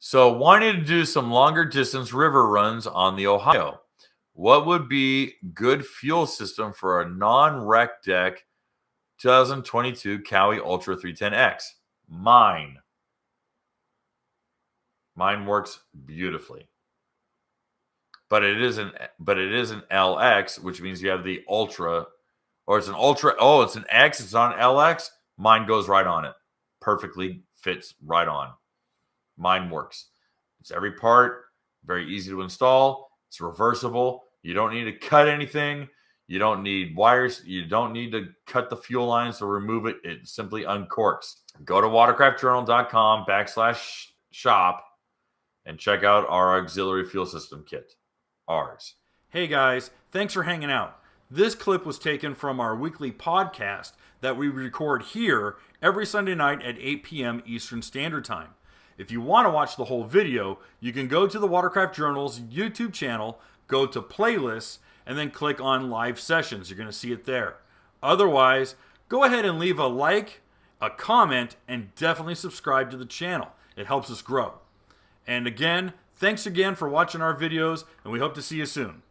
So, wanting to do some longer distance river runs on the Ohio. What would be good fuel system for a non-wreck deck 2022 Cowie Ultra 310X? Mine. Mine works beautifully. But it is an LX, which means you have the Ultra, or it's an Ultra. Oh, it's an X. It's on LX. Mine goes right on it. Perfectly fits right on. Mine works. It's every part, very easy to install. It's reversible. You don't need to cut anything. You don't need wires. You don't need to cut the fuel lines to remove it. It simply uncorks. Go to watercraftjournal.com/shop and check out our auxiliary fuel system kit. Ours. Hey guys, thanks for hanging out. This clip was taken from our weekly podcast that we record here every Sunday night at 8 p.m. Eastern Standard Time. If you want to watch the whole video, you can go to the Watercraft Journal's YouTube channel, go to playlists, and then click on live sessions. You're going to see it there. Otherwise, go ahead and leave a like, a comment, and definitely subscribe to the channel. It helps us grow. And again, thanks again for watching our videos, and we hope to see you soon.